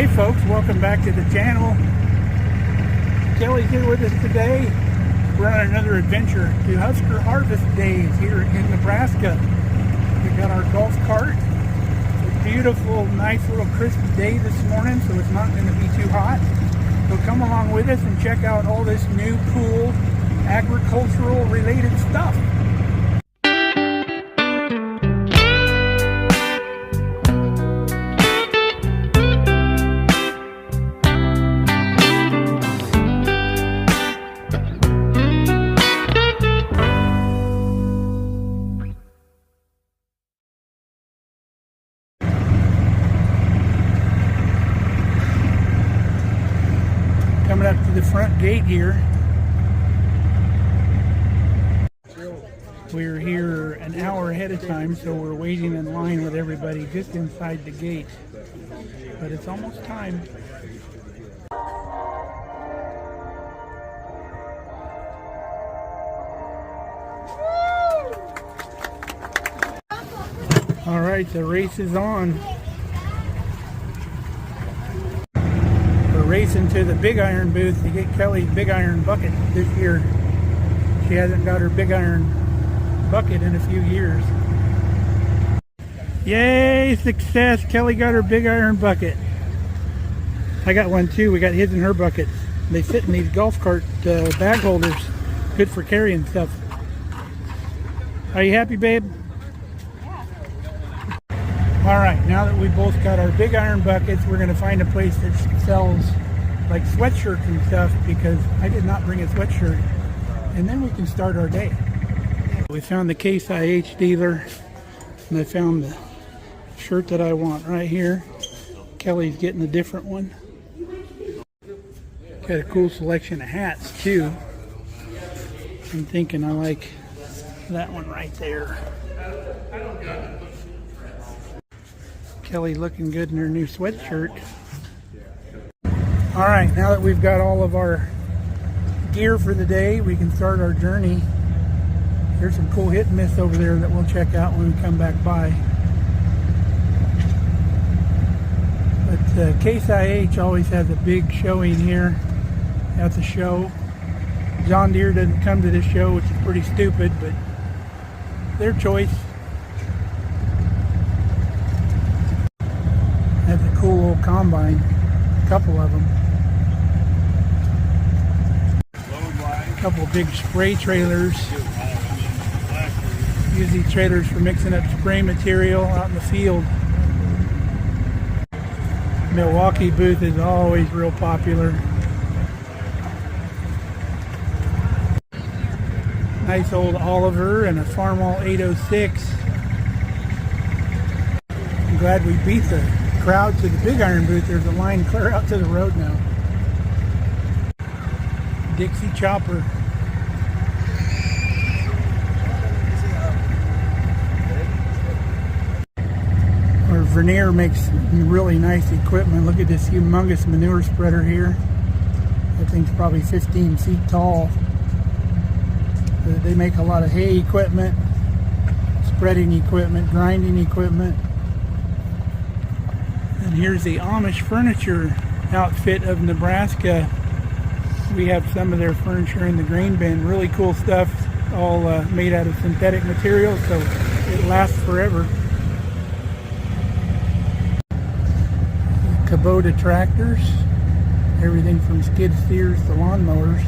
Hey folks, welcome back to the channel. Kelly's here with us today. We're on another adventure to Husker Harvest Days here in Nebraska. We got our golf cart. It's a beautiful, nice little crisp day this morning, so it's not going to be too hot. So come along with us and check out all this new cool agricultural related stuff. Coming up to the front gate here. We're here an hour ahead of time, so we're waiting in line with everybody just inside the gate. But it's almost time. All right, the race is on. Racing to the big iron booth to get Kelly's big iron bucket this year. She hasn't got her big iron bucket in a few years. Yay, success! Kelly got her big iron bucket. I got one too. We got his and her buckets. They fit in these golf cart bag holders. Good for carrying stuff. Are you happy, babe? Yeah. Alright, now that we both got our big iron buckets, we're going to find a place that sells like sweatshirts and stuff, because I did not bring a sweatshirt. And then we can start our day. We found the Case IH dealer, and I found the shirt that I want right here. Kelly's getting a different one. Got a cool selection of hats too. I'm thinking I like that one right there. Kelly looking good in her new sweatshirt. Alright, now that we've got all of our gear for the day, we can start our journey. There's some cool hit and miss over there that we'll check out when we come back by. But Case IH always has a big showing here at the show. John Deere doesn't come to this show, which is pretty stupid, but their choice. That's a cool old combine, a couple of them. A couple of big spray trailers. Use these trailers for mixing up spray material out in the field. Milwaukee booth is always real popular. Nice old Oliver and a Farmall 806. I'm glad we beat the crowd to the big iron booth. There's a line clear out to the road now. Dixie chopper. Our Vernier makes really nice equipment. Look at this humongous manure spreader here. That thing's probably 15 feet tall. They make a lot of hay equipment, spreading equipment, grinding equipment. And here's the Amish furniture outfit of Nebraska. We have some of their furniture in the grain bin. Really cool stuff, all made out of synthetic material, so it lasts forever. Kubota tractors, everything from skid steers to lawnmowers.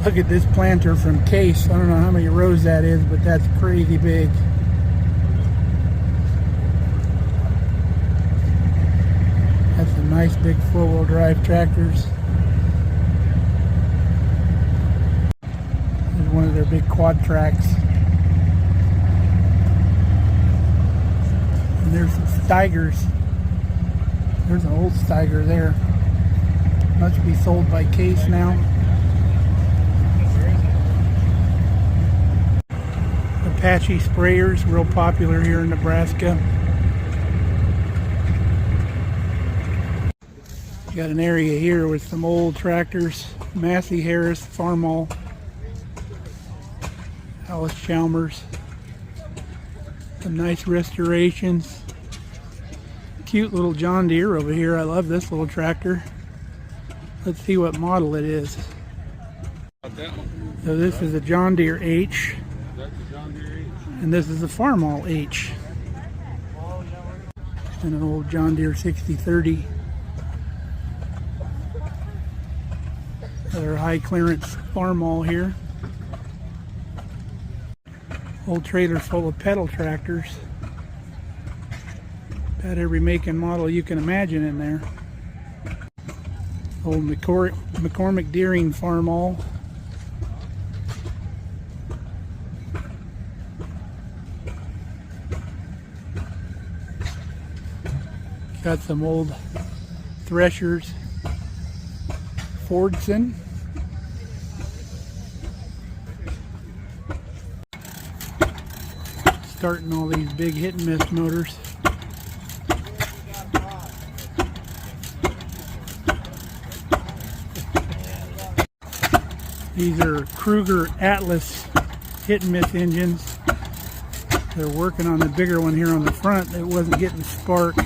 Look at this planter from Case. I don't know how many rows that is, but that's crazy big. That's some nice big four-wheel drive tractors. There's one of their big quad tracks. And there's some Steigers. There's an old Steiger there. Must be sold by Case now. Apache sprayers, real popular here in Nebraska. Got an area here with some old tractors. Massey Harris, Farmall, Alice Chalmers. Some nice restorations. Cute little John Deere over here. I love this little tractor. Let's see what model it is. So this is a John Deere H. And this is a Farmall H. And an old John Deere 6030. Another high clearance Farmall here. Old trailer full of pedal tractors. About every make and model you can imagine in there. Old McCormick Deering Farmall. Got some old threshers. Fordson. Starting all these big hit and miss motors. These are Kruger Atlas hit and miss engines. They're working on the bigger one here on the front. It wasn't getting spark.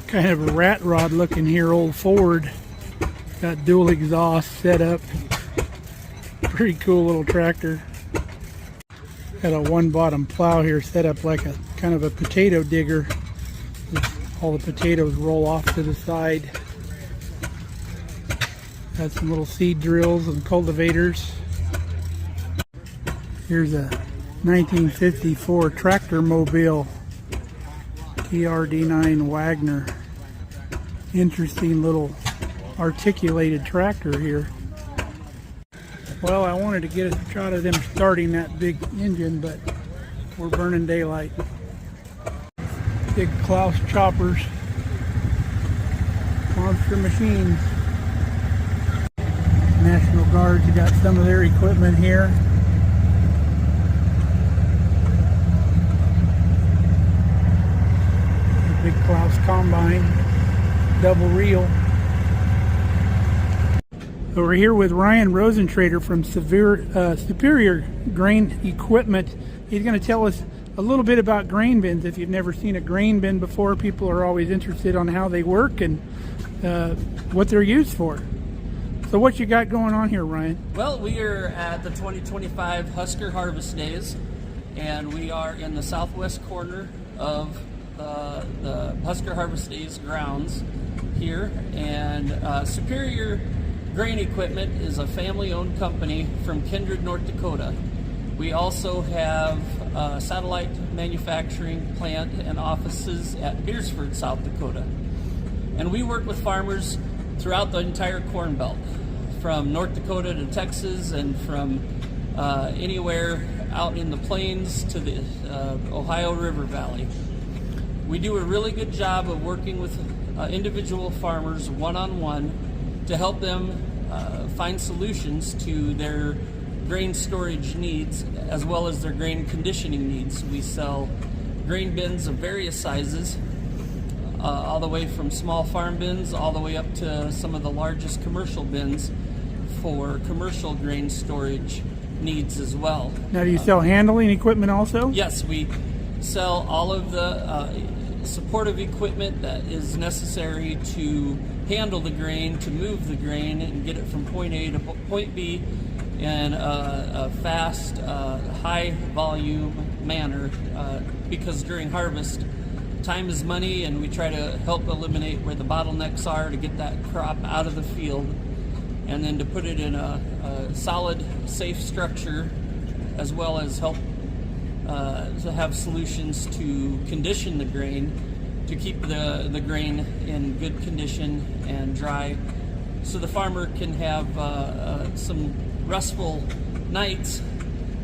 Kind of a rat rod looking here, old Ford. Got dual exhaust set up. Pretty cool little tractor. Got a one bottom plow here set up like a kind of a potato digger. All the potatoes roll off to the side. Got some little seed drills and cultivators. Here's a 1954 tractor mobile TRD9 Wagner. Interesting little articulated tractor here. Well, I wanted to get a shot of them starting that big engine, but we're burning daylight. Big Klaus choppers. Monster machines. National Guards, you got some of their equipment here. The big Klaus combine, double reel. So we're here with Ryan Rosentrader from Superior Grain Equipment. He's going to tell us a little bit about grain bins. If you've never seen a grain bin before, people are always interested on how they work and what they're used for. So what you got going on here, Ryan? Well, we are at the 2025 Husker Harvest Days, and we are in the southwest corner of the Husker Harvest Days grounds here. And Superior Grain Equipment is a family-owned company from Kindred, North Dakota. We also have a satellite manufacturing plant and offices at Beersford, South Dakota. And we work with farmers throughout the entire Corn Belt, from North Dakota to Texas, and from anywhere out in the plains to the Ohio River Valley. We do a really good job of working with individual farmers one-on-one to help them find solutions to their grain storage needs as well as their grain conditioning needs. We sell grain bins of various sizes, all the way from small farm bins all the way up to some of the largest commercial bins for commercial grain storage needs as well. Now, do you sell handling equipment also? Yes, we sell all of the supportive equipment that is necessary to handle the grain, to move the grain and get it from point A to point B in a fast, high volume manner, because during harvest, time is money, and we try to help eliminate where the bottlenecks are to get that crop out of the field, and then to put it in a solid, safe structure, as well as help to have solutions to condition the grain, to keep the grain in good condition and dry, so the farmer can have some restful nights,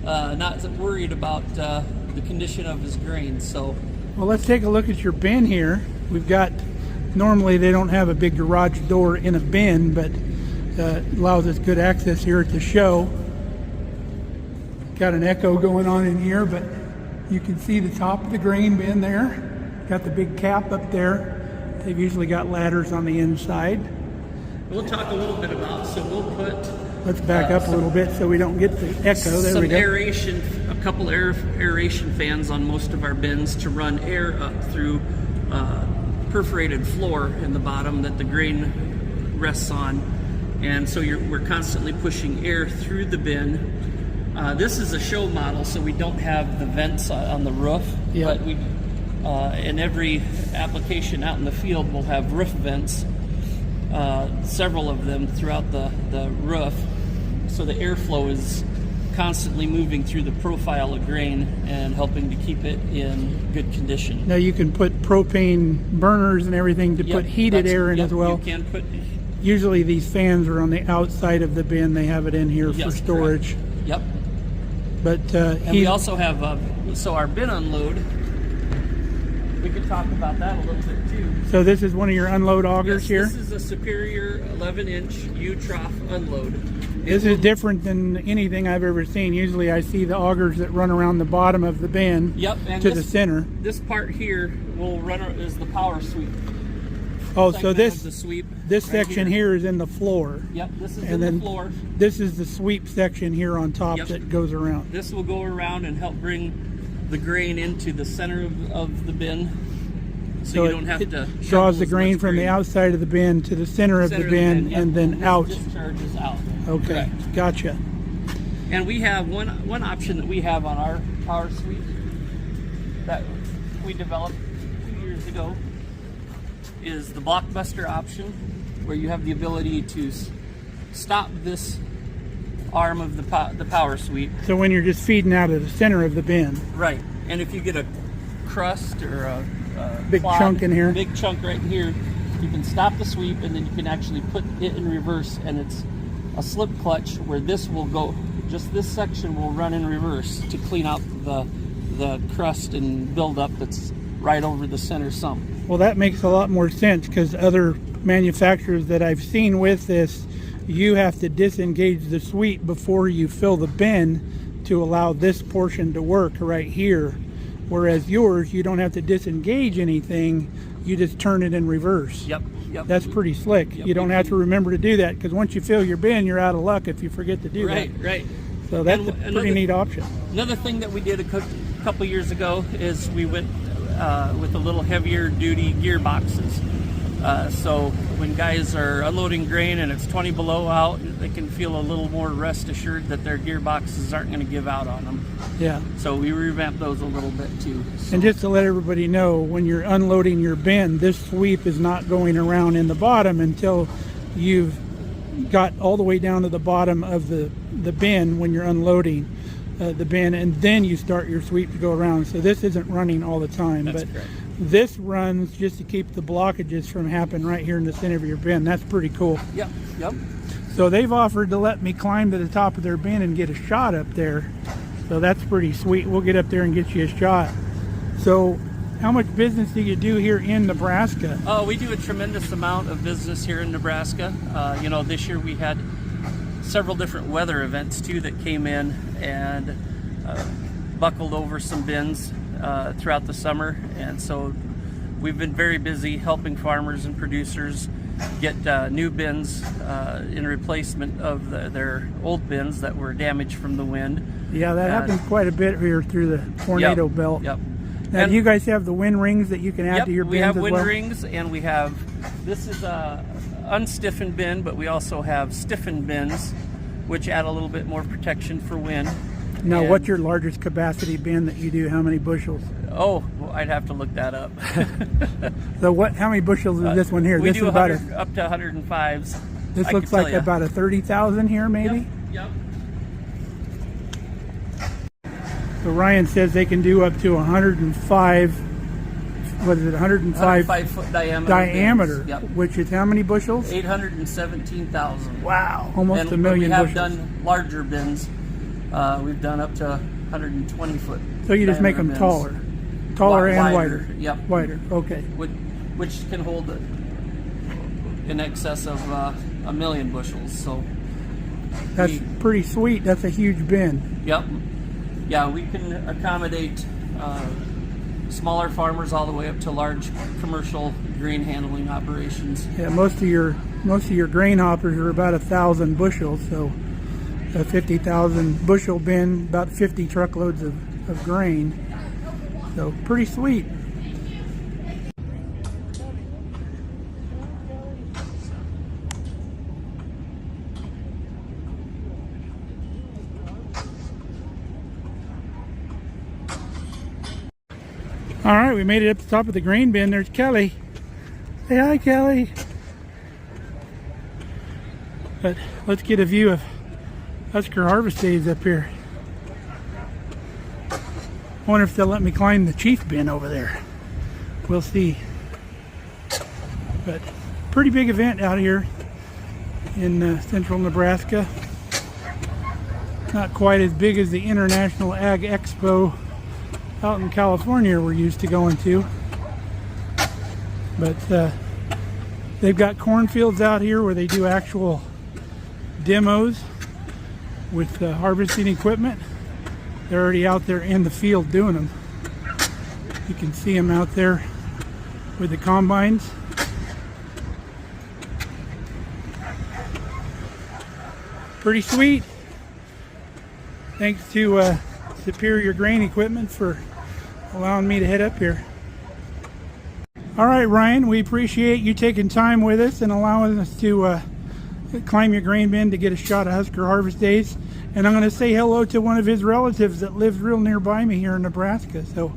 not worried about the condition of his grain. So, well, let's take a look at your bin here. We've got, normally they don't have a big garage door in a bin, but allows us good access here at the show. Got an echo going on in here, but you can see the top of the grain bin there. Got the big cap up there. They've usually got ladders on the inside. We'll talk a little bit about, so we'll put... Let's back up a little bit so we don't get the echo. There we go. Some aeration couple aeration fans on most of our bins to run air up through perforated floor in the bottom that the grain rests on, and so we're constantly pushing air through the bin. This is a show model, so we don't have the vents on the roof, but we in every application out in the field we'll have roof vents, several of them throughout the roof, so the airflow is constantly moving through the profile of grain and helping to keep it in good condition. Now you can put propane burners and everything to put heated air in as well. You can put. Usually these fans are on the outside of the bin. They have it in here for storage. Correct. Yep. But and we also have so our bin unload. We could talk about that a little bit too. So this is one of your unload augers here? This is a Superior 11-inch U-trough unload. This is different than anything I've ever seen. Usually I see the augers that run around the bottom of the bin to the center. This part here will run is the power sweep. Oh, so this right section here is in the floor. Yep, this is in the floor. This is the sweep section here on top that goes around. This will go around and help bring the grain into the center of the bin, so you don't have to draws the grain from the outside of the bin to the center of the bin, and then out. Discharges out. Okay, correct. Gotcha. And we have one option that we have on our power sweep that we developed 2 years ago is the blockbuster option, where you have the ability to stop this arm of the power sweep. So when you're just feeding out of the center of the bin. Right. And if you get a crust or a big chunk in here, big chunk right here, you can stop the sweep, and then you can actually put it in reverse, and it's a slip clutch where this will go, just this section will run in reverse to clean out the crust and buildup that's right over the center sump. Well, that makes a lot more sense, because other manufacturers that I've seen with this, you have to disengage the sweep before you fill the bin to allow this portion to work right here. Whereas yours, you don't have to disengage anything, you just turn it in reverse. Yep. That's pretty slick. You don't have to remember to do that, because once you fill your bin, you're out of luck if you forget to do that. Right. So that's a pretty neat option. Another thing that we did a couple years ago is we went with a little heavier duty gearboxes. So when guys are unloading grain and it's 20 below out, they can feel a little more rest assured that their gearboxes aren't going to give out on them. Yeah. So we revamped those a little bit too. So. And just to let everybody know, when you're unloading your bin, this sweep is not going around in the bottom until you've got all the way down to the bottom of the bin when you're unloading the bin, and then you start your sweep to go around. So this isn't running all the time. That's but correct. This runs just to keep the blockages from happening right here in the center of your bin. That's pretty cool. Yep. So they've offered to let me climb to the top of their bin and get a shot up there. So that's pretty sweet. We'll get up there and get you a shot. So how much business do you do here in Nebraska? Oh, we do a tremendous amount of business here in Nebraska. This year we had several different weather events too that came in and buckled over some bins throughout the summer, and so we've been very busy helping farmers and producers get new bins in replacement of their old bins that were damaged from the wind. Yeah, that happens quite a bit here through the tornado belt. Yep. Now, do you guys have the wind rings that you can add to your bins as well? We have wind rings, and we have, this is a unstiffened bin, but we also have stiffened bins, which add a little bit more protection for wind. Now, what's your largest capacity bin that you do? How many bushels? Oh, well, I'd have to look that up. So how many bushels is this one here? We this do is about up to 105s. This looks like about a 30,000 here, maybe? Yep. So Ryan says they can do up to 105, what is it, 105 foot diameter, Yep. which is how many bushels? 817,000.1 million We bushels. have done larger bins. We've done up to 120 foot. So you just make them bins. taller and wider. Yep. Wider. Okay. Which can hold in excess of 1 million bushels. So that's pretty sweet. That's a huge bin. Yep. Yeah, we can accommodate smaller farmers all the way up to large commercial grain handling operations. Yeah, most of your grain hoppers are about 1,000 bushels, so a 50,000 bushel bin, about 50 truckloads of grain. So pretty sweet. All right, we made it up to the top of the grain bin. There's Kelly. Say hi, Kelly. But let's get a view of Husker harvest days up here. I wonder if they'll let me climb the chief bin over there. We'll see. But pretty big event out here in central Nebraska. Not quite as big as the International Ag Expo out in California we're used to going to, but they've got cornfields out here where they do actual demos with harvesting equipment. They're already out there in the field doing them. You can see them out there with the combines. Pretty sweet. Thanks to Superior Grain Equipment for allowing me to head up here. All right, Ryan, we appreciate you taking time with us and allowing us to climb your grain bin to get a shot at Husker harvest days. And I'm going to say hello to one of his relatives that lives real nearby me here in Nebraska. So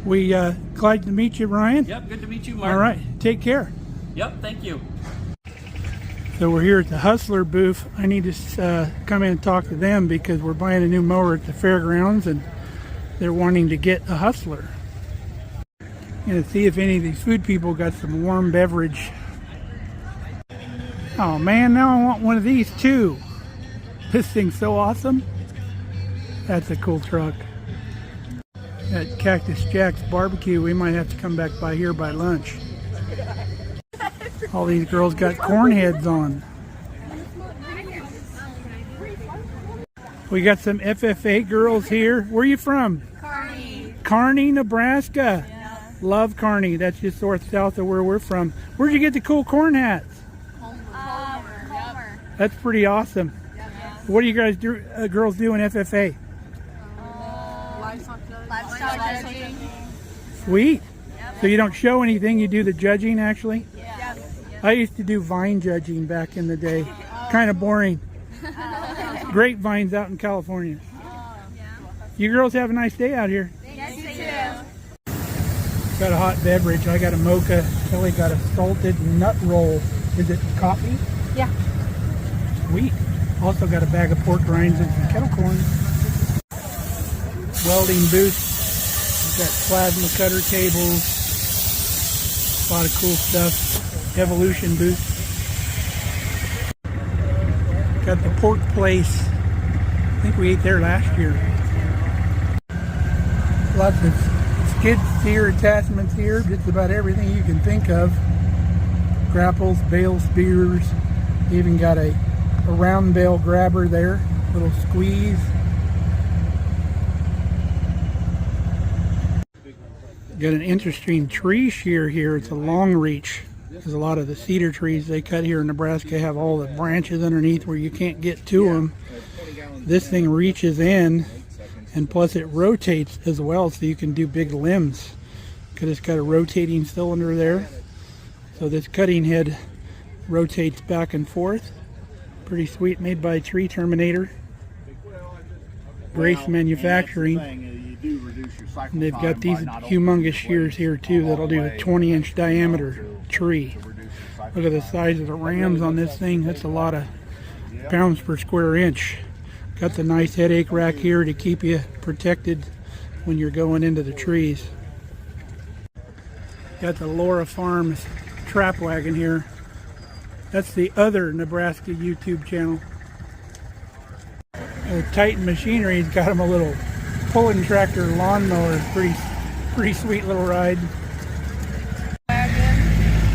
we glad to meet you, Ryan. Yep, good to meet you, Mark. All right, take care. Yep, thank you. So we're here at the Hustler booth. I need to come in and talk to them because we're buying a new mower at the fairgrounds and they're wanting to get a Hustler. Gonna see if any of these food people got some warm beverage. Oh man, now I want one of these too. This thing's so awesome. That's a cool truck. At Cactus Jack's barbecue, we might have to come back by here by lunch. All these girls got corn heads on. We got some FFA girls here. Where are you from? Kearney. Kearney, Nebraska. Yeah. Love Kearney. That's just north south of where we're from. Where'd you get the cool corn hats? Homer. That's pretty awesome. Yeah. What do you guys do, girls do in FFA? Livestock judging. Sweet. So you don't show anything, you do the judging actually? Yeah. I used to do vine judging back in the day. Kind of boring. Grapevines out in California. You girls have a nice day out here. Yes, you too. Got a hot beverage. I got a mocha. Kelly got a salted nut roll. Is it coffee? Yeah. Sweet. Also got a bag of pork rinds and some kettle corn. Welding booth. We've got plasma cutter tables. A lot of cool stuff. Evolution booth. Got the pork place. I think we ate there last year. Lots of skid steer attachments here. Just about everything you can think of. Grapples, bale spears. Even got a round bale grabber there. Little squeeze. Got an interesting tree shear here. It's a long reach. Because a lot of the cedar trees they cut here in Nebraska have all the branches underneath where you can't get to them. This thing reaches in, and plus it rotates as well, so you can do big limbs. Because it's got a rotating cylinder there. So this cutting head rotates back and forth. Pretty sweet, made by Tree Terminator. Grace Manufacturing. And they've got these humongous shears here too that'll do a 20-inch diameter tree. Look at the size of the rams on this thing. That's a lot of pounds per square inch. Got the nice headache rack here to keep you protected when you're going into the trees. Got the Laura Farms trap wagon here. That's the other Nebraska YouTube channel. Titan Machinery's got them a little pulling tractor lawnmower. Pretty sweet little ride.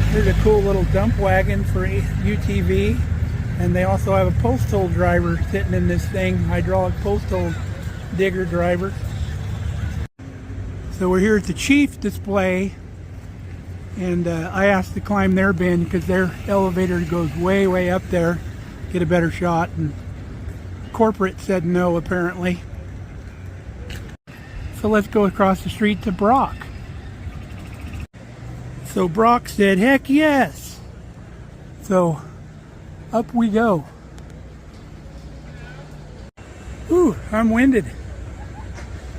Here's a cool little dump wagon for UTV, and they also have a post hole driver sitting in this thing, hydraulic post hole digger driver. So we're here at the Chief display, and I asked to climb their bin because their elevator goes way up there, get a better shot. And corporate said no, apparently. So let's go across the street to Brock. So Brock said, heck yes. So up we go. Ooh, I'm winded.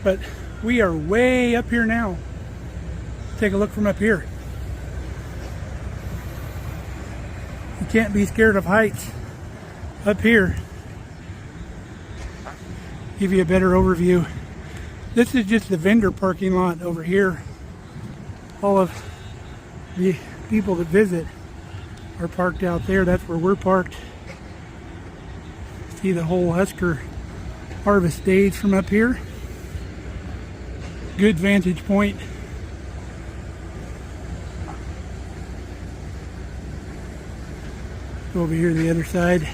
But we are way up here now. Take a look from up here. You can't be scared of heights up here. Give you a better overview. This is just the vendor parking lot over here. All of the people that visit are parked out there. That's where we're parked. See the whole Husker harvest stage from up here. Good vantage point. Go over here to the other side.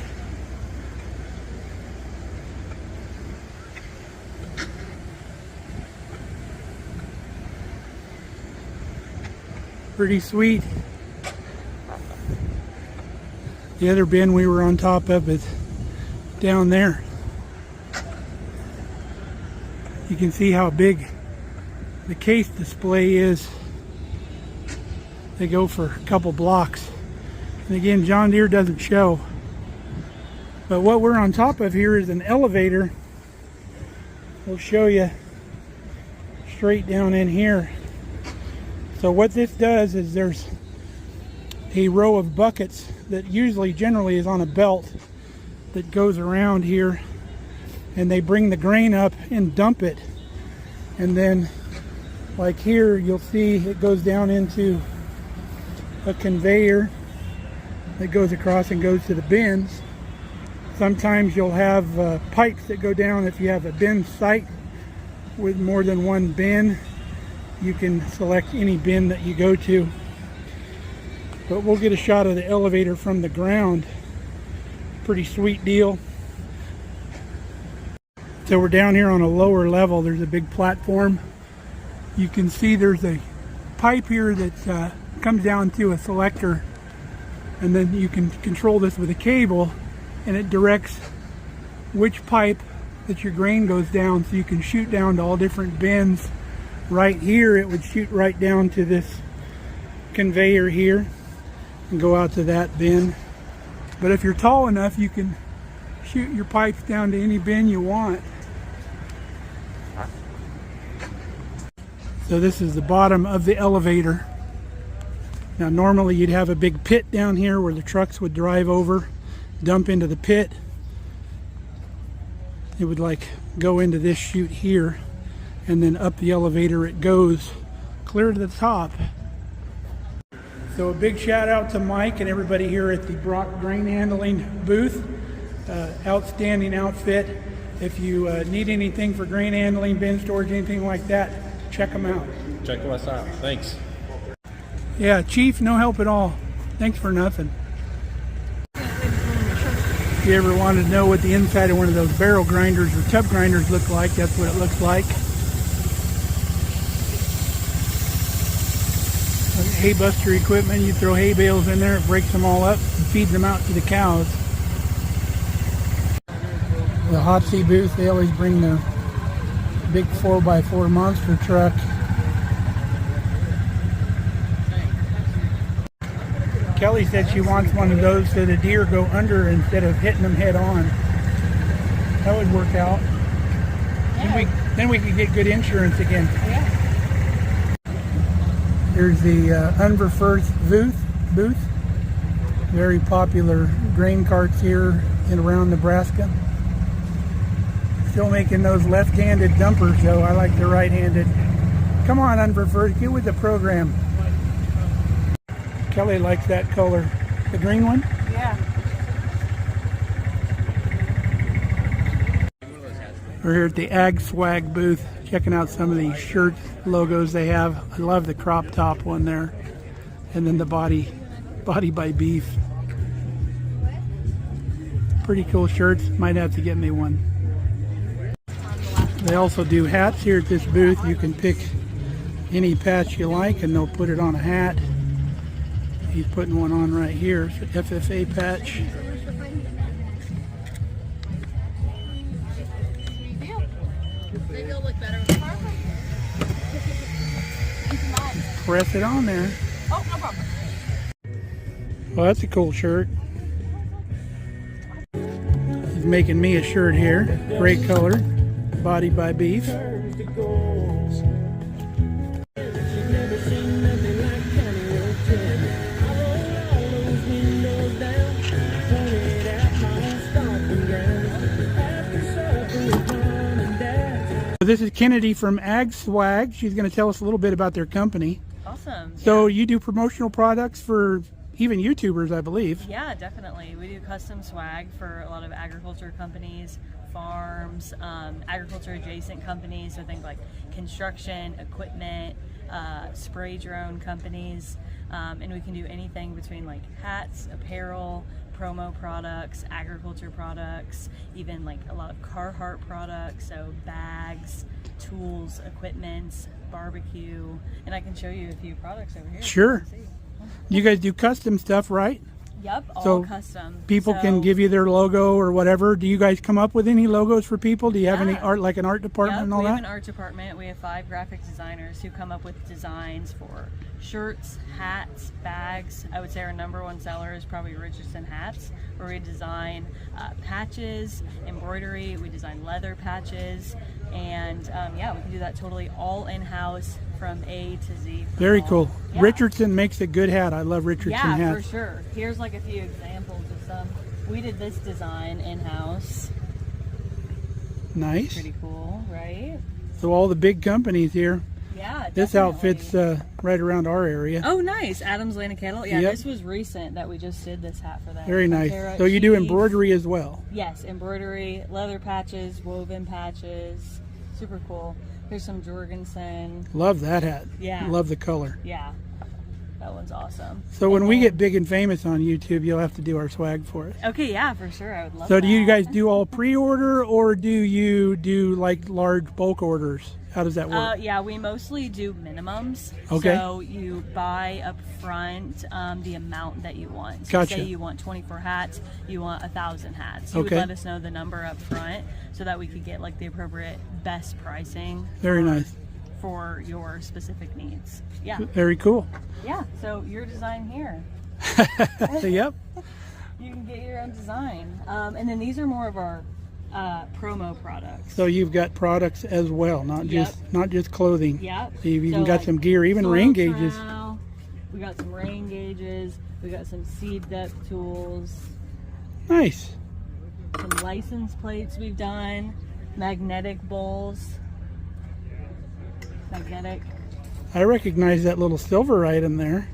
Pretty sweet. The other bin we were on top of is down there. You can see how big the case display is. They go for a couple blocks. And again, John Deere doesn't show. But what we're on top of here is an elevator. We'll show you straight down in here. So what this does is there's a row of buckets that generally is on a belt that goes around here, and they bring the grain up and dump it. And then like here, you'll see it goes down into a conveyor that goes across and goes to the bins. Sometimes you'll have pipes that go down. If you have a bin site with more than one bin, you can select any bin that you go to. But we'll get a shot of the elevator from the ground. Pretty sweet deal. So we're down here on a lower level. There's a big platform. You can see there's a pipe here that comes down to a selector, and then you can control this with a cable, and it directs which pipe that your grain goes down, so you can shoot down to all different bins. Right here it would shoot right down to this conveyor here and go out to that bin. But if you're tall enough, you can shoot your pipes down to any bin you want. So this is the bottom of the elevator. Now normally you'd have a big pit down here where the trucks would drive over, dump into the pit. It would like go into this chute here, and then up the elevator it goes clear to the top. So a big shout out to Mike and everybody here at the Brock grain handling booth. Outstanding outfit. If you need anything for grain handling, bin storage, anything like that, check them out. Check us out. Thanks. Yeah, Chief, no help at all. Thanks for nothing. If you ever wanted to know what the inside of one of those barrel grinders or tub grinders look like, that's what it looks like. Hay buster equipment, you throw hay bales in there, it breaks them all up and feeds them out to the cows. The hot seat booth, they always bring the big 4x4 monster truck. Kelly said she wants one of those so the deer go under instead of hitting them head on. That would work out. Yeah. Then we could get good insurance again. Yeah. Here's the Unverfirth booth. Very popular grain carts here in around Nebraska. Still making those left-handed dumpers though. I like the right-handed. Come on, Unverfirth, get with the program. Kelly likes that color. The green one? Yeah. We're here at the Ag Swag booth, checking out some of these shirt logos they have. I love the crop top one there. And then the body by beef. Pretty cool shirts. Might have to get me one. They also do hats here at this booth. You can pick any patch you like and they'll put it on a hat. He's putting one on right here. It's an FFA patch. press it on there. Oh, no problem. Well, that's a cool shirt. He's making me a shirt here. Great color. Body by Beef. This is Kennedy from Ag Swag. She's going to tell us a little bit about their company. Awesome. So you do promotional products for even YouTubers, I believe. Yeah, definitely. We do custom swag for a lot of agriculture companies, farms, agriculture adjacent companies. So think like construction, equipment, spray drone companies. And we can do anything between like hats, apparel, promo products, agriculture products, even like a lot of Carhartt products, so bags, tools, equipment, barbecue, and I can show you a few products over here. Sure. You guys do custom stuff, right? Yep, all So custom. People can give you their logo or whatever. Do you guys come up with any logos for people? Do you have any Yeah. art, like an art department and all we have that? an art department. We have 5 graphic designers who come up with designs for shirts, hats, bags. I would say our #1 seller is probably Richardson hats, where we design patches, embroidery, we design leather patches, and yeah, we can do that totally all in-house from A to Z. Very cool. Yeah. Richardson makes a good hat. I love Richardson Yeah, hats. for sure. Here's like a few examples of some. We did this design in-house. Nice. Pretty cool, right? So all the big companies here. Yeah, This definitely. outfit's right around our area. Oh, nice. Adam's Land of Cattle. Yeah, Yep. This was recent that we just did this hat for them. Very nice. Sarah, So you do she's- embroidery as well. Yes, embroidery, leather patches, woven patches. Super cool. Here's some Jorgensen. Love that hat. Yeah. Love the color. Yeah, that one's awesome. So when And we then- get big and famous on YouTube, you'll have to do our swag for us. Okay, yeah, for sure. I would love So that. do you guys do all pre-order, or do you do like large bulk orders? How does that work? Yeah, we mostly do minimums. Okay. So you buy up front the amount that you want. So Gotcha. say you want 24 hats, you want 1,000 hats. You Okay. would let us know the number up front so that we could get like the appropriate best pricing Very nice. for your specific needs. Yeah. Very cool. Yeah. So your design here. Yep. You can get your own design. And then these are more of our promo products. So you've got products as well, not just clothing. Yep. So you've even So, got like, some gear, even soil rain gauges. trowel, we got some rain gauges. We got some seed depth tools. Nice. Some license plates we've done. Magnetic bowls. Magnetic. I recognize that little silver item there.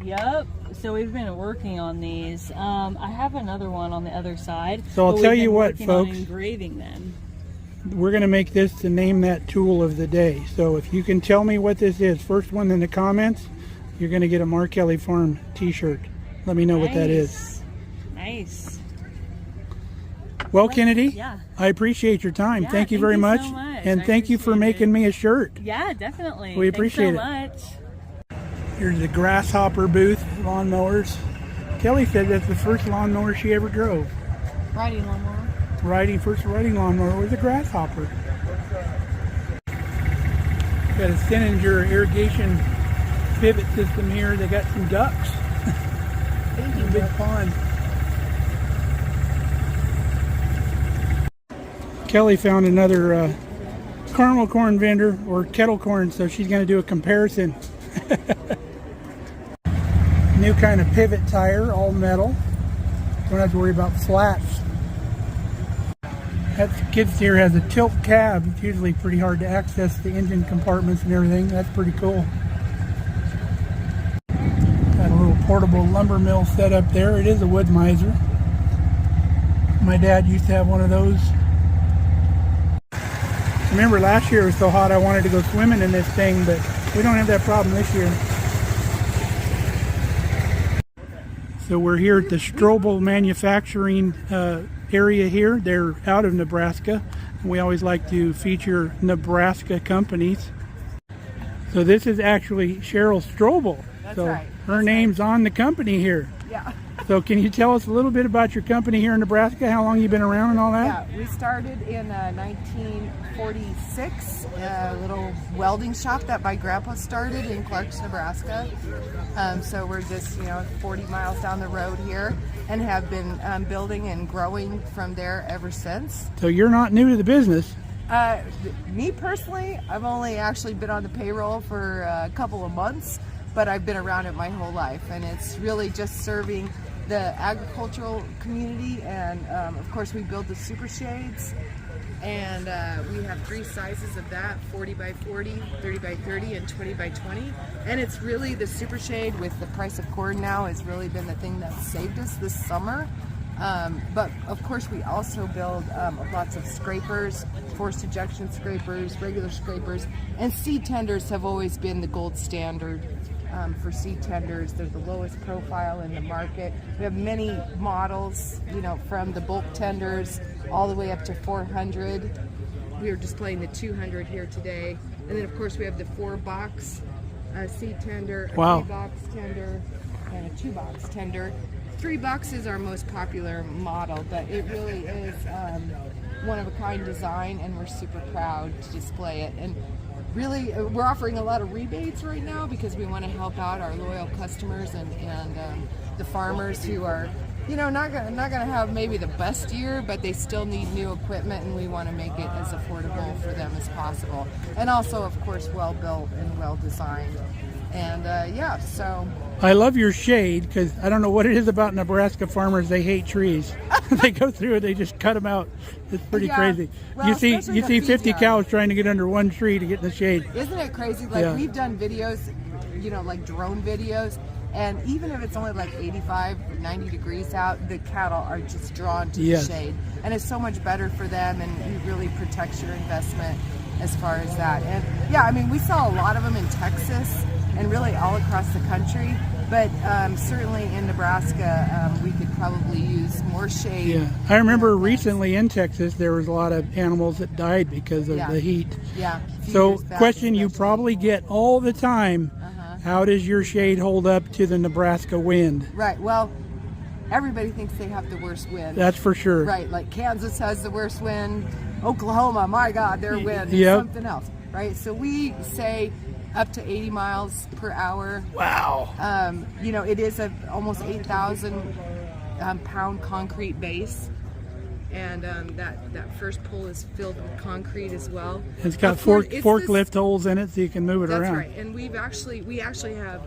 Yep. So we've been working on these. I have another one on the other side. So I'll but tell we've you been what, working on folks. engraving them. We're going to make this to name that tool of the day. So if you can tell me what this is, first one in the comments, you're going to get a Markelly Farm t-shirt. Let me know what that is. Nice. Well, Kennedy, Yeah. I appreciate your time. Yeah, thank you thank very you much. so much. And I thank you for appreciate making it. me a shirt. Yeah, definitely. We appreciate Thanks so it. much. Here's the Grasshopper booth, lawnmowers. Kelly said that's the first lawnmower she ever drove. Riding lawnmower. First riding lawnmower was a Grasshopper. Got a Sininger irrigation pivot system here. They got some ducks. Thank you. Big pond. Kelly found another caramel corn vendor, or kettle corn, so she's going to do a comparison. New kind of pivot tire, all metal. Don't have to worry about flats. That skid steer has a tilt cab. It's usually pretty hard to access the engine compartments and everything. That's pretty cool. Got a little portable lumber mill set up there. It is a wood miser. My dad used to have one of those. Remember last year it was so hot I wanted to go swimming in this thing, but we don't have that problem this year. So we're here at the Strobel manufacturing area here. They're out of Nebraska. And we always like to feature Nebraska companies. So this is actually Cheryl Strobel. That's so right. her name's on the company here. Yeah. So can you tell us a little bit about your company here in Nebraska, how long you've been around and all that? Yeah, we started in 1946, a little welding shop that my grandpa started in Clarks, Nebraska. So we're just 40 miles down the road here, and have been building and growing from there ever since. So you're not new to the business. Me personally, I've only actually been on the payroll for a couple of months, but I've been around it my whole life, and it's really just serving the agricultural community. And of course we build the super shades, and we have 3 sizes of that: 40 by 40, 30 by 30, and 20 by 20. And it's really the super shade, with the price of corn now, has really been the thing that saved us this summer. But of course we also build lots of scrapers, forced ejection scrapers, regular scrapers, and seed tenders have always been the gold standard. For seed tenders, they're the lowest profile in the market. We have many models, from the bulk tenders all the way up to 400. We are displaying the 200 here today. And then of course we have the 4-box seed tender, a Wow. 3-box tender, and a 2-box tender. 3-box is our most popular model, but it really is one-of-a-kind design, and we're super proud to display it. And really, we're offering a lot of rebates right now because we want to help out our loyal customers and the farmers who are, not gonna have maybe the best year, but they still need new equipment, and we want to make it as affordable for them as possible. And also, of course, well built and well designed. And so. I love your shade, because I don't know what it is about Nebraska farmers. They hate trees. They go through it, they just cut them out. It's pretty crazy. Well, you see especially the 50 feed cows trying to get under one tree to get in the shade. Isn't it crazy? Like, Yeah. we've done videos, like drone videos, and even if it's only like 85, 90 degrees out, the cattle are just drawn to Yes. the shade. And it's so much better for them, and it really protects your investment as far as that. And we saw a lot of them in Texas and really all across the country. But certainly in Nebraska, we could probably use more shade. Yeah, I remember more plants. recently in Texas there was a lot of animals that died because of Yeah. the heat. Yeah. a few So, years back question you especially. probably get all the time: how does your shade hold up to the Nebraska wind? Right. Well, everybody thinks they have the worst wind. That's for sure. Right. Like Kansas has the worst wind. Oklahoma, my God, their wind is Yep. something else. Right. So we say up to 80 miles per hour. Wow. It is a almost 8,000 pound concrete base. And that first pole is filled with concrete as well. It's got Of course, it's forklift holes in it so you can move it That's around. right. And we actually have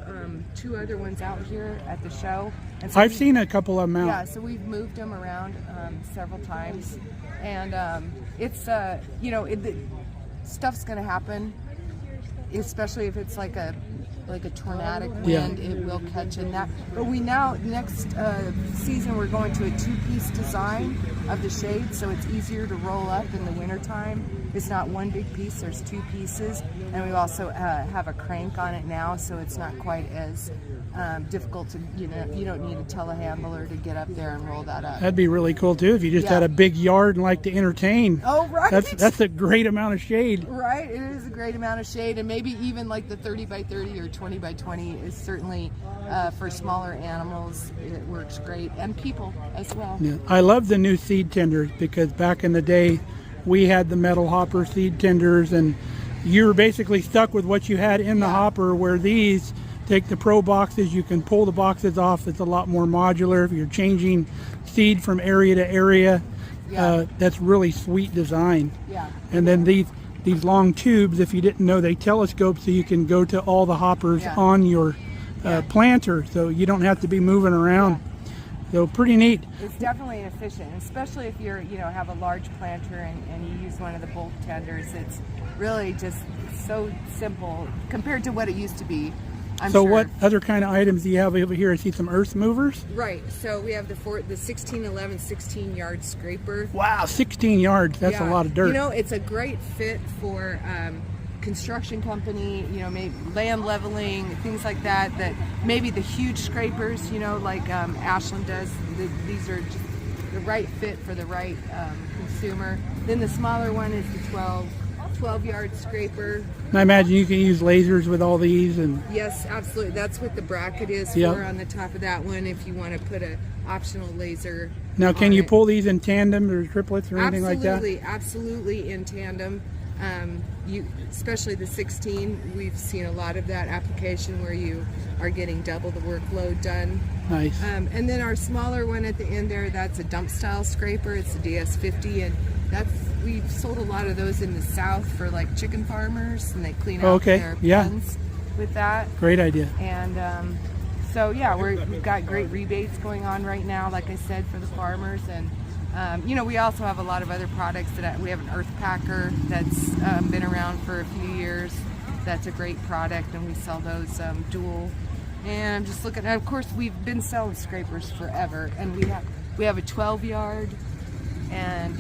2 other ones out here at the show. And so I've seen a couple of them out. Yeah, so we've moved them around several times, and it's stuff's going to happen, especially if it's like a tornadic wind. Yeah. It will catch in that. But next season we're going to a 2-piece design of the shade, so it's easier to roll up in the wintertime. It's not one big piece, there's 2 pieces. And we also have a crank on it now, so it's not quite as difficult to, you don't need a telehandler to get up there and roll that up. That'd be really cool too if you just Yeah. had a big yard and like to entertain. Oh, right. That's a great amount of shade. Right, it is a great amount of shade, and maybe even like the 30 by 30 or 20 by 20 is certainly for smaller animals. It works great, and people as well. Yeah. I love the new seed tenders, because back in the day we had the metal hopper seed tenders, and you were basically stuck with what you had in the hopper, where these take the pro boxes, you can pull the boxes off. It's a lot more modular if you're changing seed from area to area. That's really sweet design. Yeah. And then these long tubes, if you didn't know, they telescope so you can go to all the hoppers Yeah. on your planter, so you don't have to be moving around. So pretty neat. It's definitely efficient, especially if you're, have a large planter and you use one of the bulk tenders. It's really just so simple compared to what it used to be. I'm So sure. what other kind of items do you have over here? I see some earth movers. Right. So we have the 1611 16-yard scraper. Wow, 16 yards. That's a lot of dirt. It's a great fit for construction company, maybe land leveling, things like that. That maybe the huge scrapers, like Ashland does. These are just the right fit for the right consumer. Then the smaller one is the 12 12-yard scraper. And I imagine you can use lasers with all these. And Yes, absolutely. That's what the bracket is Yep. for on the top of that one. If you want to put a optional laser. now, can on you it. pull these in tandem or triplets or anything like that? Absolutely in tandem. Especially the 16, we've seen a lot of that application where you are getting double the workload done. Nice. And then our smaller one at the end there, that's a dump style scraper. It's a DS50, and we've sold a lot of those in the South for like chicken farmers, and they clean out Okay, their yeah. pens with that. Great idea. And so yeah, we've got great rebates going on right now, like I said, for the farmers. And we also have a lot of other products we have an earth packer that's been around for a few years. That's a great product, and we sell those dual. And I'm just looking, and of course we've been selling scrapers forever, and we have a 12-yard, and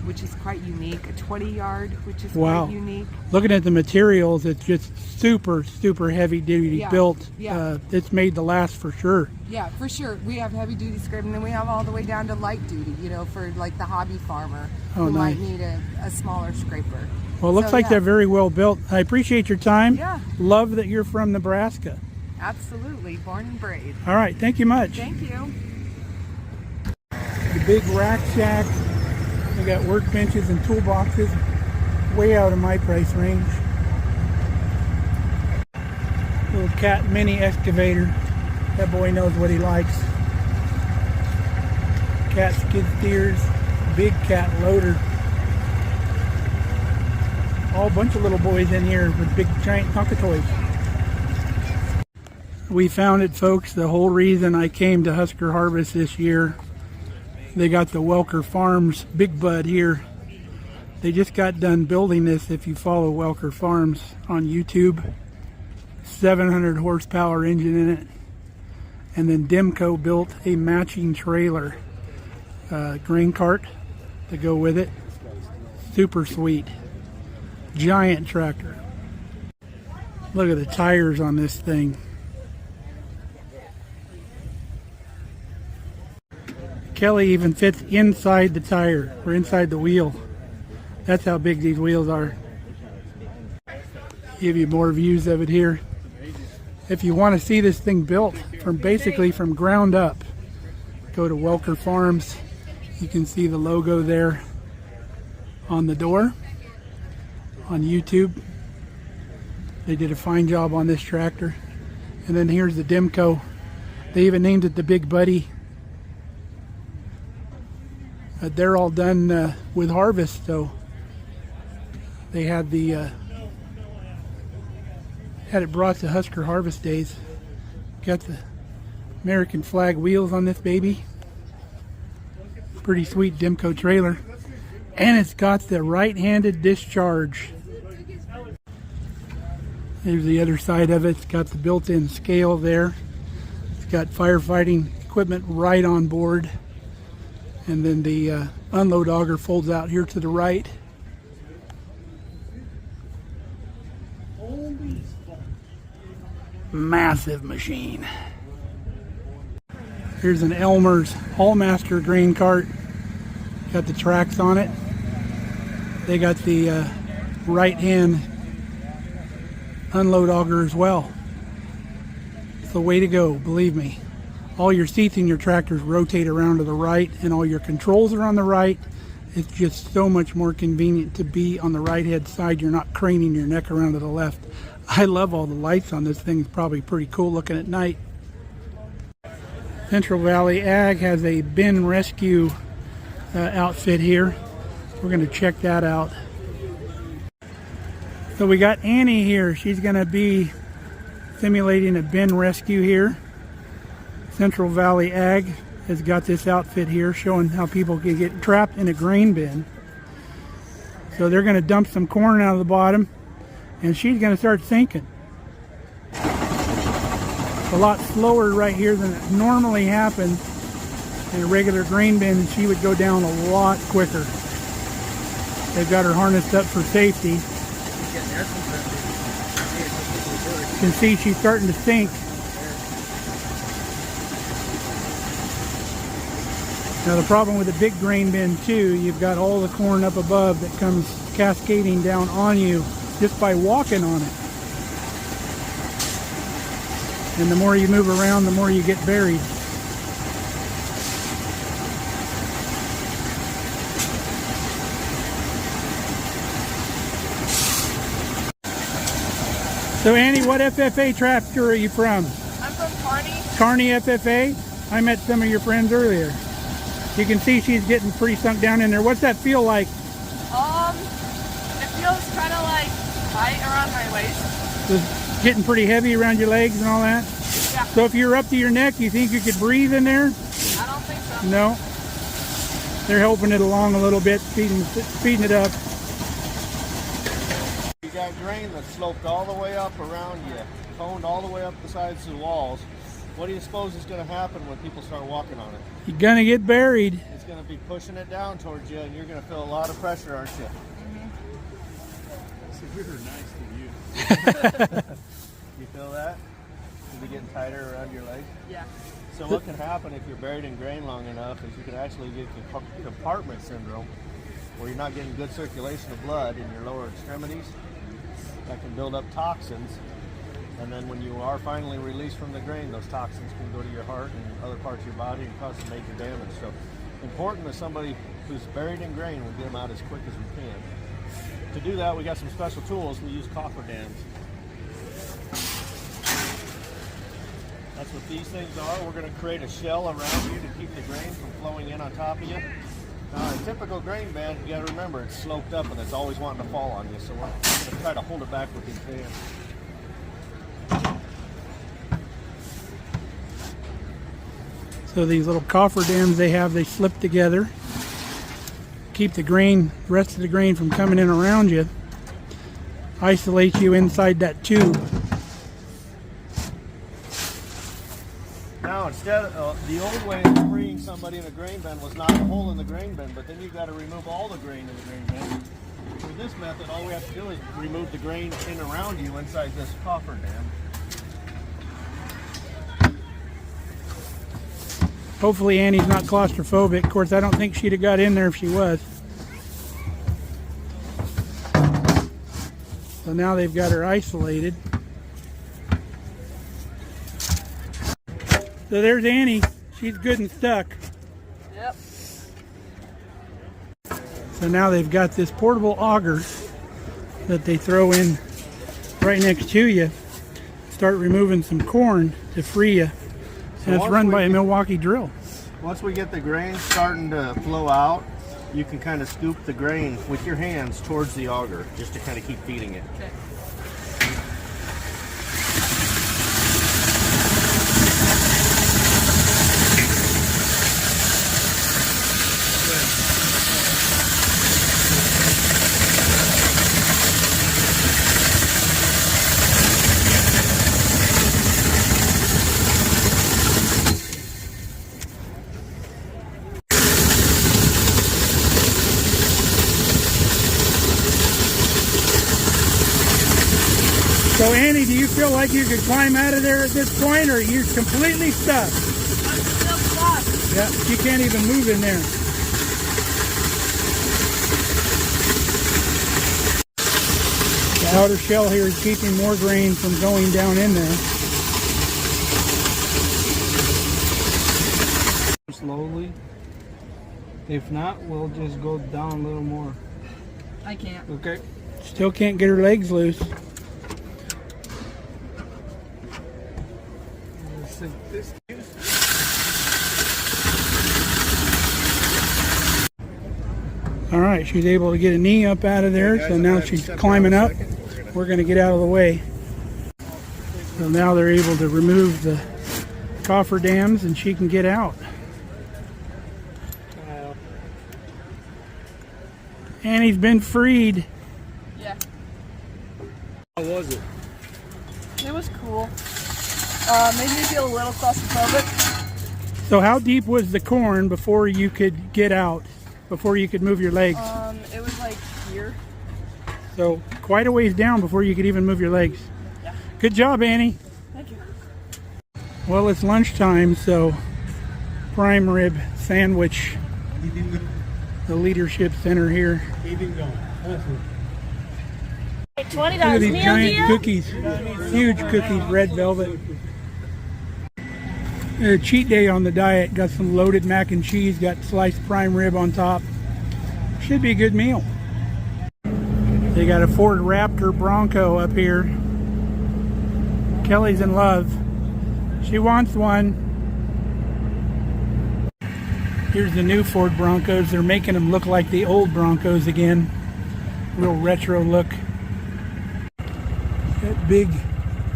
which is quite unique, a 20-yard, which is Wow. quite unique. Looking at the materials, it's just super, super heavy duty Yeah, built. yeah. It's made to last for sure. Yeah, for sure. We have heavy duty scraping, and then we have all the way down to light duty, for like the hobby farmer Oh, who might nice. need a smaller scraper. Well, it looks So, like yeah. they're very well built. I appreciate your time. Yeah. Love that you're from Nebraska. Absolutely, born and bred. All right, thank you much. Thank you. The big rack shack. They got workbenches and toolboxes. Way out of my price range. Little cat mini excavator. That boy knows what he likes. Cat skid steers. Big cat loader. All bunch of little boys in here with big giant Tonka toys. We found it, folks. The whole reason I came to Husker Harvest this year. They got the Welker Farms Big Bud here. They just got done building this. If you follow Welker Farms on YouTube, 700 horsepower engine in it. And then Demco built a matching trailer, grain cart to go with it. Super sweet. Giant tractor. Look at the tires on this thing. Kelly even fits inside the tire or inside the wheel. That's how big these wheels are. Give you more views of it here. If you want to see this thing built basically from ground up, go to Welker Farms. You can see the logo there on the door on YouTube. They did a fine job on this tractor. And then here's the Demco. They even named it the Big Buddy. They're all done with harvest, so they had had it brought to Husker Harvest Days. Got the American flag wheels on this baby. Pretty sweet Demco trailer, and it's got the right-handed discharge. There's the other side of it. It's got the built-in scale there. It's got firefighting equipment right on board. And then the unload auger folds out here to the right. Massive machine. Here's an Elmer's Hallmaster grain cart. Got the tracks on it. They got the right hand unload auger as well. It's the way to go, believe me. All your seats in your tractors rotate around to the right, and all your controls are on the right. It's just so much more convenient to be on the right hand side. You're not craning your neck around to the left. I love all the lights on this thing. It's probably pretty cool looking at night. Central Valley Ag has a bin rescue outfit here. We're going to check that out. So we got Annie here. She's going to be simulating a bin rescue here. Central Valley Ag has got this outfit here showing how people can get trapped in a grain bin. So they're going to dump some corn out of the bottom, and she's going to start sinking. It's a lot slower right here than it normally happens in a regular grain bin, and she would go down a lot quicker. They've got her harnessed up for safety. You can see she's starting to sink. Now the problem with the big grain bin too, you've got all the corn up above that comes cascading down on you just by walking on it. And the more you move around, the more you get buried. So Annie, what FFA tractor are you from? I'm from Kearney. Kearney FFA? I met some of your friends earlier. You can see she's getting pretty sunk down in there. What's that feel like? It feels kind of like tight around my waist. It's getting pretty heavy around your legs and all that? Yeah. So if you're up to your neck, you think you could breathe in there? I don't think so. No? They're helping it along a little bit, speeding it up. You got grain that's sloped all the way up around you, coned all the way up the sides of the walls. What do you suppose is going to happen when people start walking on it? You're gonna get buried. It's going to be pushing it down towards you, and you're going to feel a lot of pressure, aren't you? So we were nice to you. You feel that? You'll be getting tighter around your legs? Yeah. So what can happen if you're buried in grain long enough is you can actually get compartment syndrome, where you're not getting good circulation of blood in your lower extremities. That can build up toxins, and then when you are finally released from the grain, those toxins can go to your heart and other parts of your body and cause some major damage. So important that somebody who's buried in grain, we get them out as quick as we can. To do that, we got some special tools. We use cofferdams. That's what these things are. We're going to create a shell around you to keep the grain from flowing in on top of you. Now, a typical grain bed, you got to remember, it's sloped up and it's always wanting to fall on you. So we're going to try to hold it back with these bands. So these little cofferdams they slip together, keep the rest of the grain from coming in around you, isolate you inside that tube. Now, instead of the old way of freeing somebody in a grain bin was not a hole in the grain bin, but then you've got to remove all the grain in the grain bin. With this method, all we have to do is remove the grain in around you inside this cofferdam. Hopefully Annie's not claustrophobic. Of course, I don't think she'd have got in there if she was. So now they've got her isolated. So there's Annie. She's good and stuck. Yep. So now they've got this portable auger that they throw in right next to you. Start removing some corn to free you. And it's run by a Milwaukee drill. Once we get the grain starting to flow out, you can kind of scoop the grain with your hands towards the auger just to kind of keep feeding it. Okay. So Annie, do you feel like you could climb out of there at this point, or are you completely stuck? I'm still stuck. Yeah, you can't even move in there. The outer shell here is keeping more grain from going down in there. Slowly. If not, we'll just go down a little more. I can't. Okay. Still can't get her legs loose. This. All right, she's able to get a knee up out of there, so now she's climbing up. We're going to get out of the way. So now they're able to remove the cofferdams and she can get out. Annie's been freed. Yeah. How was it? It was cool. Made me feel a little claustrophobic. So how deep was the corn before you could get out, before you could move your legs? It was like here. So quite a ways down before you could even move your legs. Yeah. Good job, Annie. Thank you. Well, it's lunchtime, so prime rib sandwich, the leadership center here. $20 Look at these meal giant deal. cookies, huge cookies, red velvet. Cheat day on the diet. Got some loaded mac and cheese, got sliced prime rib on top. Should be a good meal. They got a Ford Raptor Bronco up here. Kelly's in love. She wants one. Here's the new Ford Broncos. They're making them look like the old Broncos again. Real retro look. Got big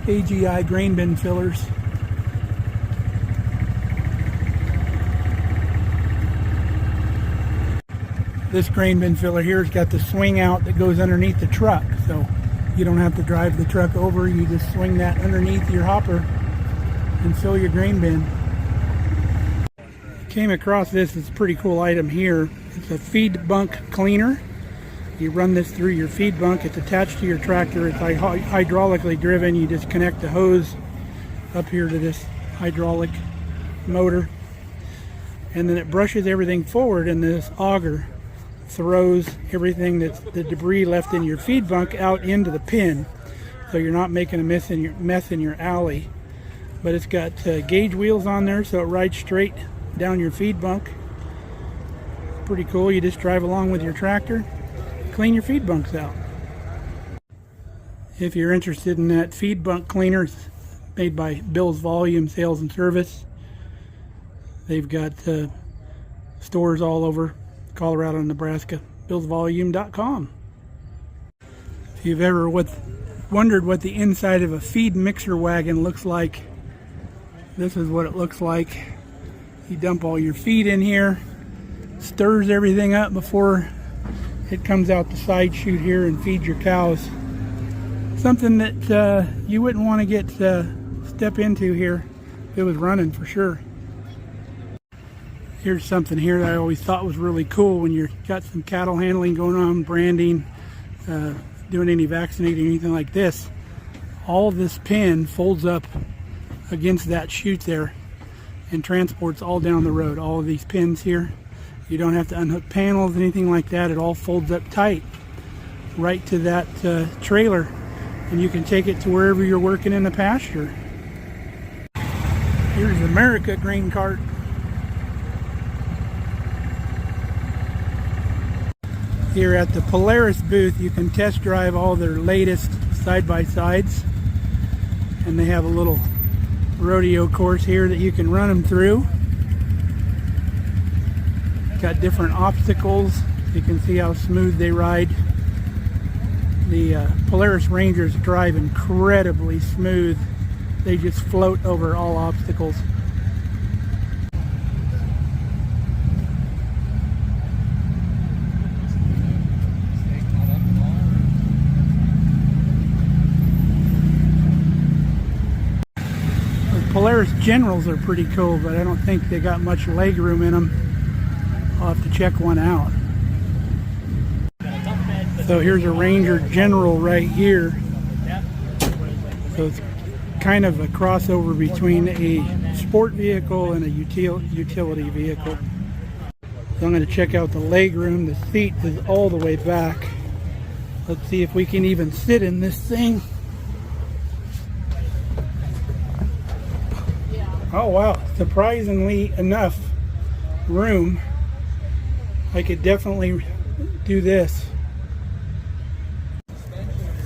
AGI grain bin fillers. This grain bin filler here has got the swing out that goes underneath the truck, so you don't have to drive the truck over. You just swing that underneath your hopper and fill your grain bin. Came across this. It's a pretty cool item here. It's a feed bunk cleaner. You run this through your feed bunk. It's attached to your tractor. It's hydraulically driven. You just connect the hose up here to this hydraulic motor, and then it brushes everything forward, and this auger throws everything that's the debris left in your feed bunk out into the pin, so you're not making a mess in your alley. But it's got gauge wheels on there, so it rides straight down your feed bunk. Pretty cool. You just drive along with your tractor, clean your feed bunks out. If you're interested in that feed bunk cleaner, it's made by Bill's Volume Sales and Service. They've got stores all over Colorado and Nebraska. BillsVolume.com. If you've ever wondered what the inside of a feed mixer wagon looks like, this is what it looks like. You dump all your feed in here, stirs everything up before it comes out the side chute here and feeds your cows. Something that you wouldn't want to get step into here if it was running, for sure. Here's something here that I always thought was really cool when you've got some cattle handling going on, branding, doing any vaccinating or anything like this. All of this pin folds up against that chute there and transports all down the road. All of these pins here. You don't have to unhook panels, anything like that. It all folds up tight right to that trailer, and you can take it to wherever you're working in the pasture. Here's the America grain cart. Here at the Polaris booth, you can test drive all their latest side-by-sides, and they have a little rodeo course here that you can run them through. Got different obstacles. You can see how smooth they ride. The Polaris Rangers drive incredibly smooth. They just float over all obstacles. Polaris Generals are pretty cool, but I don't think they got much leg room in them. I'll have to check one out. So here's a Ranger General right here. So it's kind of a crossover between a sport vehicle and a utility vehicle. So I'm going to check out the leg room. The seat is all the way back. Let's see if we can even sit in this thing. Oh wow, surprisingly enough room. I could definitely do this.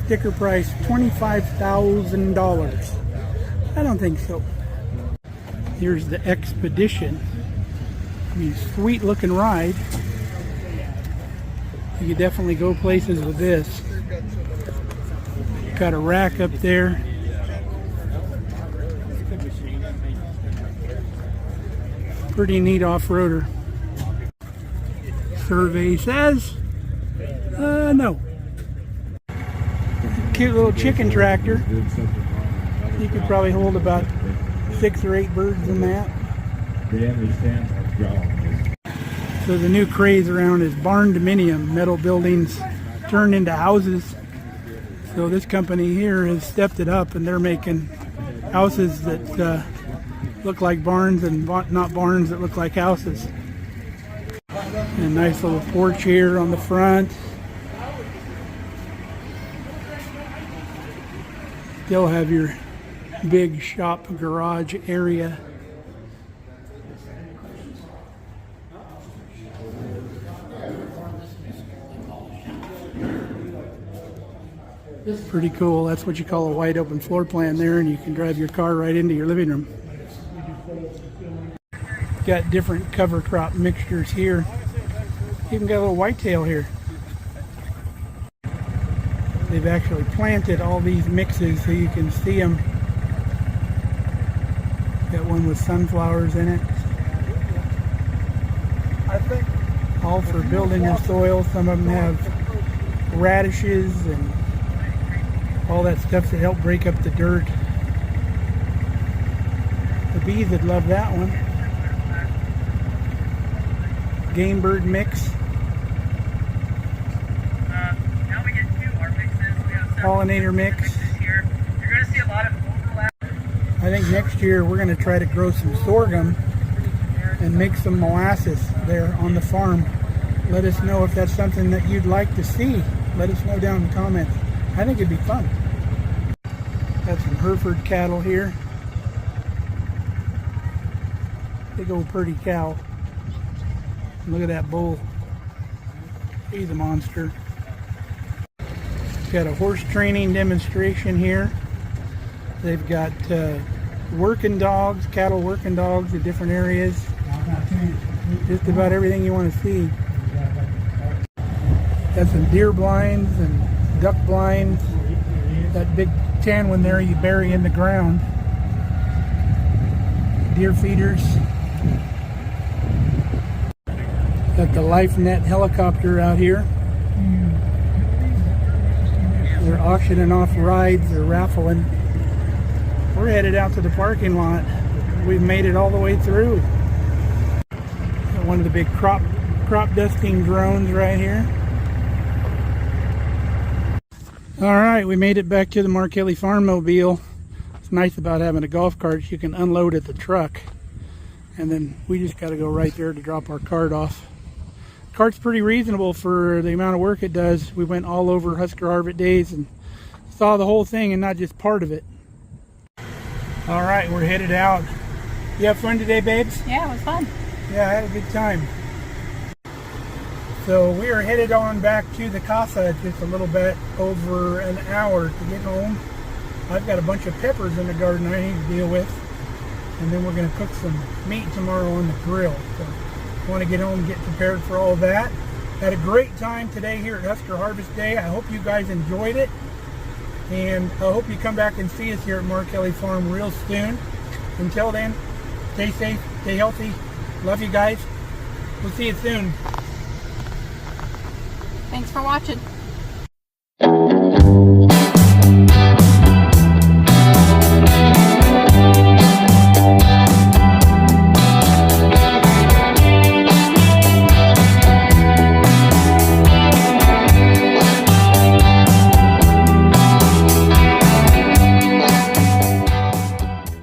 Sticker price $25,000. I don't think so. Here's the Expedition. I mean, sweet looking ride. You could definitely go places with this. Got a rack up there. Pretty neat off-roader. Survey says, no. Cute little chicken tractor. You could probably hold about 6 or 8 birds in that. So the new craze around is barn dominium, metal buildings turned into houses. So this company here has stepped it up, and they're making houses that look like barns and not barns that look like houses. A nice little porch here on the front. Still have your big shop garage area. Pretty cool. That's what you call a wide open floor plan there, and you can drive your car right into your living room. Got different cover crop mixtures here. Even got a little whitetail here. They've actually planted all these mixes so you can see them. Got one with sunflowers in it. I think All for building your soil. Some of them have radishes and all that stuff to help break up the dirt. The bees would love that one. Game bird mix. Now we get to our mixes. We have several Pollinator mix. mixes here. You're going to see a lot of overlap. I think next year we're going to try to grow some sorghum and make some molasses there on the farm. Let us know if that's something that you'd like to see. Let us know down in the comments. I think it'd be fun. Got some Hereford cattle here. Big old pretty cow. Look at that bull. He's a monster. Got a horse training demonstration here. They've got working dogs, cattle working dogs in different areas. Just about everything you want to see. Got some deer blinds and duck blinds. That big tan one there you bury in the ground. Deer feeders. Got the LifeNet helicopter out here. They're auctioning off rides, they're raffling. We're headed out to the parking lot. We've made it all the way through. Got one of the big crop dusting drones right here. Alright, we made it back to the Markelly Farm mobile. It's nice about having a golf cart. You can unload at the truck. And then we just got to go right there to drop our cart off. Cart's pretty reasonable for the amount of work it does. We went all over Husker Harvest Days and saw the whole thing and not just part of it. Alright, we're headed out. You have fun today, babes? Yeah, it was fun. Yeah, I had a good time. So we are headed on back to the casa. Just a little bit over an hour to get home. I've got a bunch of peppers in the garden I need to deal with. And then we're going to cook some meat tomorrow on the grill. So I want to get home and get prepared for all that. Had a great time today here at Husker Harvest Day. I hope you guys enjoyed it. And I hope you come back and see us here at Markelly Farm real soon. Until then, stay safe, stay healthy. Love you guys. We'll see you soon. Thanks for watching.